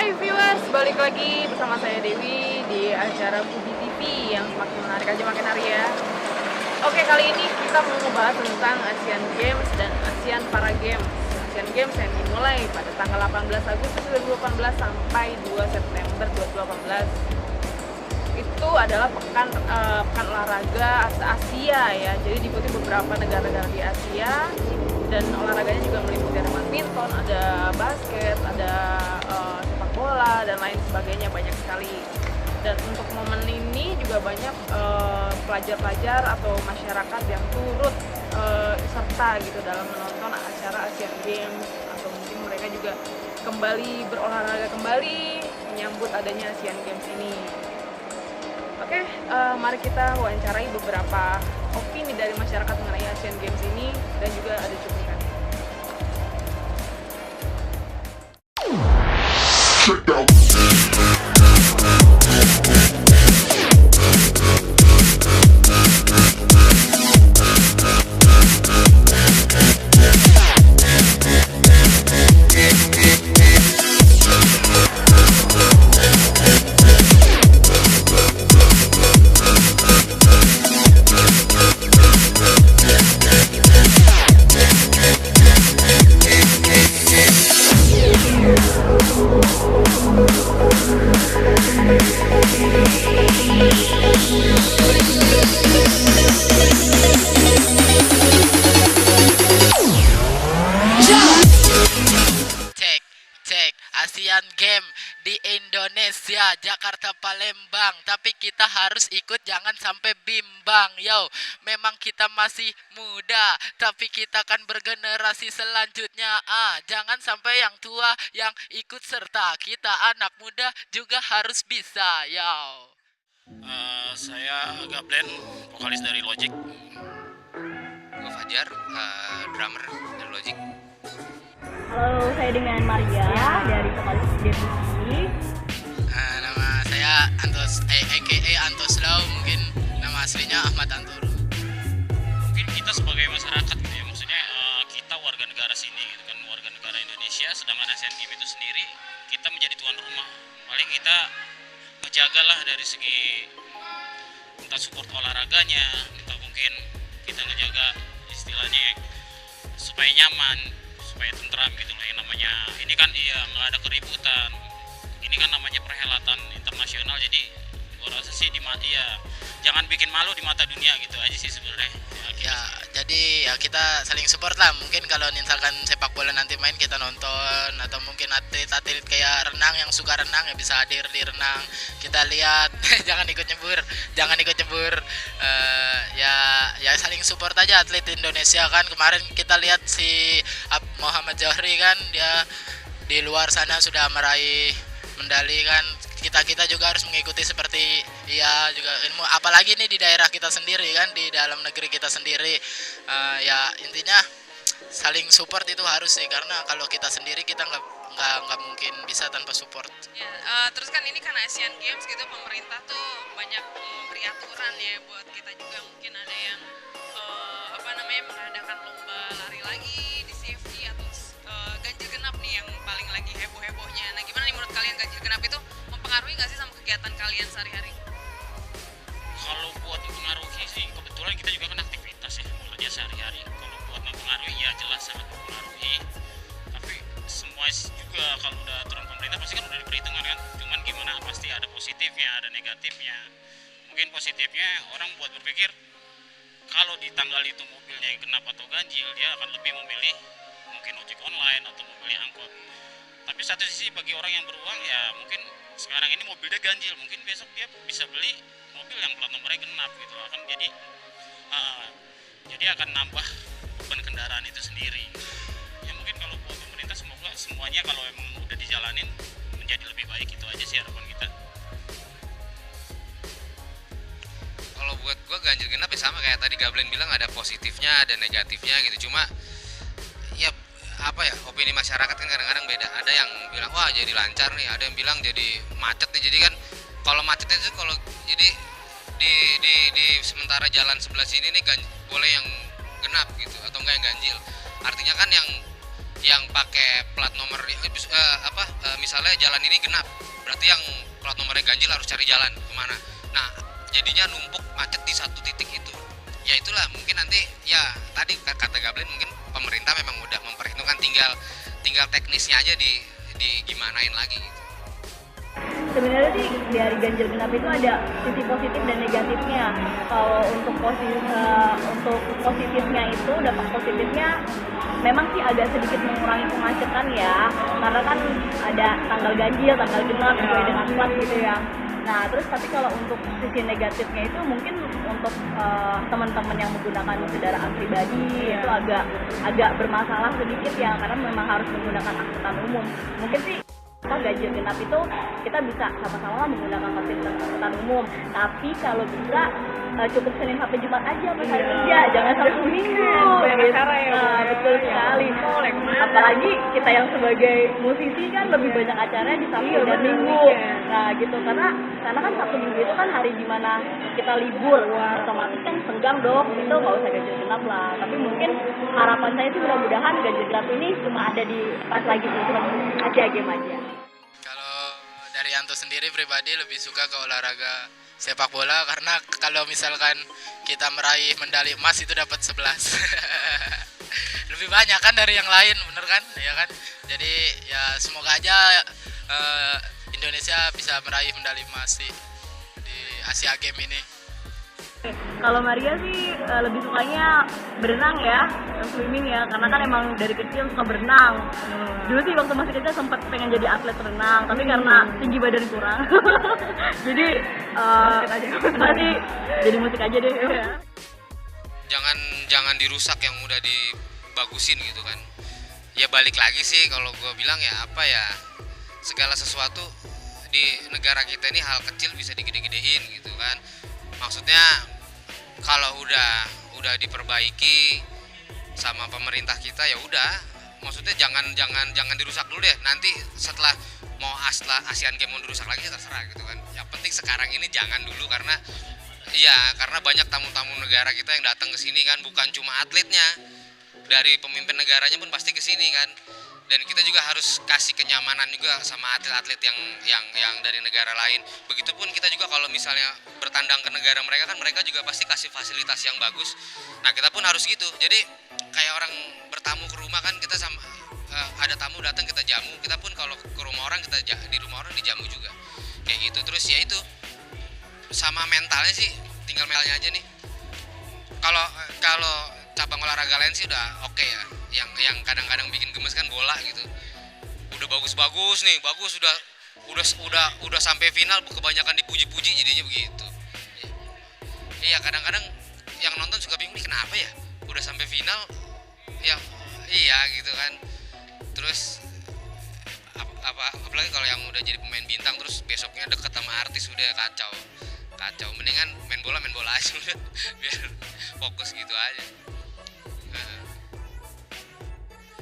Hai viewers, balik lagi bersama saya Dewi di acara Foodie TV yang semakin menarik aja makin hari ya. Oke, kali ini kita mau ngebahas tentang Asian Games dan Asian Para Games. Asian Games yang dimulai pada tanggal 18 Agustus 2018 sampai 2 September 2018. Itu adalah pekan olahraga Asia ya. Jadi diikuti beberapa negara-negara di Asia. Dan olahraganya juga meliputi ada badminton, ada basket, ada sepak bola dan lain sebagainya, banyak sekali. Dan untuk momen ini juga banyak pelajar-pelajar atau masyarakat yang turut serta gitu dalam menonton acara Asian Games, atau mungkin mereka juga kembali berolahraga kembali menyambut adanya Asian Games ini. Oke, mari kita wawancarai beberapa opini dari masyarakat mengenai Asian Games ini dan juga ada cuplikannya. Cek Asian Games di Indonesia, Jakarta, Palembang. Tapi kita harus ikut, jangan sampai bimbang. Yo, memang kita masih muda, tapi kita kan bergenerasi selanjutnya. Jangan sampai yang tua yang ikut serta. Kita anak muda juga harus bisa. Yo. Saya Gablen, vokalis dari Logic. Gue Fajar, drummer dari Logic. Halo, saya dengan Maria dari vokalis Debussy. Nama saya Antos, aka Antos Lau, mungkin nama aslinya Ahmad Antoro. Mungkin kita sebagai masyarakat gitu ya, maksudnya kita warga negara sini gitu kan, warga negara Indonesia, sedangkan Asian Games itu sendiri kita menjadi tuan rumah. Paling kita ngejagalah dari segi entah support olahraganya, entah mungkin kita ngejaga istilahnya supaya nyaman, supaya tentram gitu loh. Yang namanya ini kan nggak ada keributan, ini kan namanya perhelatan internasional, jadi gua rasa sih jangan bikin malu di mata dunia gitu aja sih sebenarnya. Ya, jadi ya kita saling support lah. Mungkin kalau misalkan sepak bola nanti main kita nonton, atau mungkin atlet-atlet kayak renang yang suka renang ya bisa hadir di renang. Kita lihat, jangan ikut nyebur. Ya saling support aja atlet Indonesia kan. Kemarin kita lihat si Muhammad Johri kan, dia di luar sana sudah meraih medali kan. Kita juga harus mengikuti seperti juga ilmu, apalagi nih di daerah kita sendiri kan, di dalam negeri kita sendiri. Ya intinya saling support itu harus sih, karena kalau kita sendiri kita nggak mungkin bisa tanpa support. Ya, terus kan ini kan Asian Games gitu, pemerintah tuh banyak memberi aturan ya buat kita juga. Mungkin ada yang mengadakan lomba lari lagi di safety, atau ganjil genap nih yang paling lagi heboh-hebohnya. Nah, gimana nih menurut kalian, ganjil genap itu mempengaruhi nggak sih sama kegiatan kalian sehari-hari? Kalau buat mempengaruhi sih, kebetulan kita juga kan aktivitas ya, kerja sehari-hari. Kalau buat mempengaruhi ya jelas sangat mempengaruhi. Tapi semua juga kalau udah aturan pemerintah pasti kan udah diperhitungkan kan. Cuman gimana, pasti ada positifnya, ada negatifnya. Mungkin positifnya orang buat berpikir kalau di tanggal itu mobilnya genap atau ganjil, dia akan lebih memilih mungkin ojek online atau memilih angkot. Tapi satu sisi bagi orang yang beruang ya mungkin sekarang ini mobilnya ganjil, mungkin besok dia bisa beli mobil yang plat nomornya genap gitu, akan jadi akan nambah beban kendaraan itu sendiri. Ya mungkin kalau buat pemerintah semoga semuanya kalau emang udah dijalanin menjadi lebih baik, itu aja sih harapan kita. Kalau buat gue ganjil genap ya sama kayak tadi Gablen bilang, ada positifnya ada negatifnya gitu. Cuma ya opini masyarakat kan kadang-kadang beda. Ada yang bilang wah jadi lancar nih, ada yang bilang jadi macet nih. Jadi kan kalau macetnya itu kalau jadi di sementara jalan sebelah sini nih boleh yang genap gitu, atau enggak yang ganjil. Artinya kan yang yang pakai plat nomor misalnya jalan ini genap, berarti yang plat nomornya ganjil harus cari jalan kemana. Nah jadinya numpuk macet di satu titik itu. Ya itulah mungkin nanti ya tadi kata Gablin, mungkin pemerintah memang udah memperhitungkan, tinggal teknisnya aja di gimanain lagi gitu. Sebenarnya sih dari ganjil genap itu ada sisi positif dan negatifnya. Kalau untuk positifnya itu, dampak positifnya memang sih agak sedikit mengurangi kemacetan ya, karena kan ada tanggal ganjil, tanggal genap sesuai dengan plat gitu ya. Nah terus tapi kalau untuk sisi negatifnya itu mungkin untuk teman-teman yang menggunakan kendaraan pribadi itu agak bermasalah sedikit ya, karena memang harus menggunakan angkutan umum. Mungkin sih ganjil genap itu kita bisa sama-sama menggunakan fasilitas angkutan umum, tapi kalau bisa cukup Senin sampai Jumat aja pas hari kerja, jangan Sabtu Minggu. Betul sekali. Apalagi kita yang sebagai musisi kan lebih banyak acaranya di Sabtu dan Minggu. Nah gitu, karena kan Sabtu Minggu itu kan hari dimana kita libur, otomatis kan senggang dong, itu nggak usah ganjil genap lah. Tapi mungkin harapan saya sih mudah-mudahan ganjil genap ini cuma ada di pas lagi cuma Asia Game aja. Kalau dari Yanto sendiri pribadi lebih suka ke olahraga sepak bola, karena kalau misalkan kita meraih medali emas itu dapat 11 lebih banyak kan dari yang lain, bener kan ya kan. Jadi ya semoga aja Indonesia bisa meraih medali emas di Asia Games ini. Kalau Maria sih lebih sukanya berenang ya, swimming ya, karena kan emang dari kecil suka berenang. Dulu sih waktu masih kecil sempat pengen jadi atlet renang, tapi karena tinggi badan kurang, jadi masih jadi musik aja deh. Jangan dirusak yang udah dibagusin gitu kan. Ya balik lagi sih kalau gue bilang ya apa ya, segala sesuatu di negara kita ini hal kecil bisa digede-gedein gitu kan. Maksudnya kalau udah diperbaiki sama pemerintah kita ya udah, maksudnya jangan dirusak dulu deh. Nanti setelah Asian Games mau dirusak lagi terserah gitu kan. Yang penting sekarang ini jangan dulu, karena banyak tamu-tamu negara kita yang datang ke sini kan, bukan cuma atletnya, dari pemimpin negaranya pun pasti ke sini kan. Dan kita juga harus kasih kenyamanan juga sama atlet-atlet yang dari negara lain. Begitupun kita juga kalau misalnya bertandang ke negara mereka kan, mereka juga pasti kasih fasilitas yang bagus. Nah kita pun harus gitu. Jadi kayak orang bertamu ke rumah kan, kita sama ada tamu datang kita jamu. Kita pun kalau ke rumah orang, kita di rumah orang dijamu juga. Kayak gitu. Terus ya itu sama mentalnya sih, tinggal mentalnya aja nih. Kalau cabang olahraga lain sih udah oke ya. Yang kadang-kadang bikin gemes kan bola gitu. Udah bagus nih, udah sampai final, kebanyakan dipuji-puji jadinya begitu. Iya, kadang-kadang yang nonton suka bingung nih kenapa ya? Udah sampai final ya iya gitu kan. Terus apalagi kalau yang udah jadi pemain bintang terus besoknya deket sama artis, udah kacau. Mendingan main bola aja udah, biar fokus gitu aja.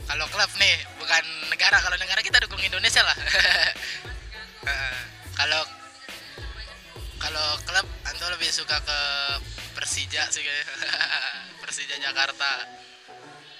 Kalau klub nih, bukan negara. Kalau negara kita dukung Indonesia lah. Kalau klub, Anto lebih suka ke Persija sih kayaknya. Persija Jakarta.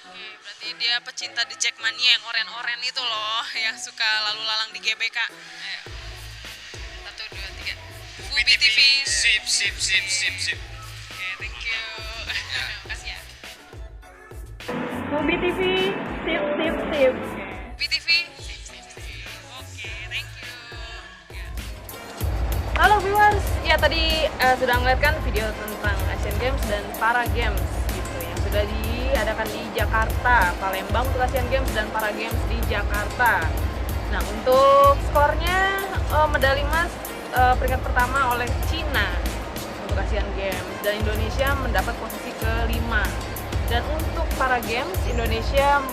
Oke, berarti dia pecinta di Jackmania yang oren-oren itu loh, yang suka lalu lalang di GBK. Ayo. 1, 2, 3. Fubi TV. Sip. Oke, thank you. Makasih ya. Fubi TV, sip. Fubi TV. Oke, thank you. Ya. Halo viewers, ya tadi sudah ngeliat kan video tentang Asian Games dan Para Games gitu yang sudah diadakan di Jakarta, Palembang untuk Asian Games dan Para Games di Jakarta. Nah untuk skornya medali emas peringkat pertama oleh Cina untuk Asian Games dan Indonesia mendapat posisi ke-5. Dan untuk Para Games Indonesia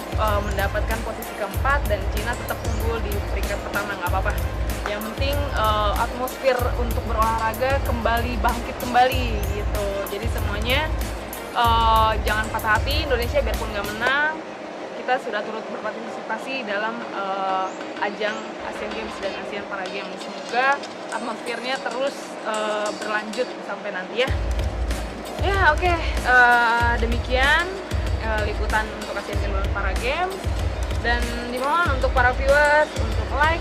mendapatkan posisi ke-4 dan Cina tetap unggul di peringkat pertama, nggak apa-apa. Yang penting atmosfer untuk berolahraga bangkit kembali gitu. Jadi semuanya jangan patah hati, Indonesia biarpun nggak menang, kita sudah turut berpartisipasi dalam ajang Asian Games dan Asian Para Games. Semoga atmosfernya terus berlanjut sampai nanti ya. Ya oke. Demikian liputan untuk Asian Games dan Para Games. Dan dimohon untuk para viewers untuk like,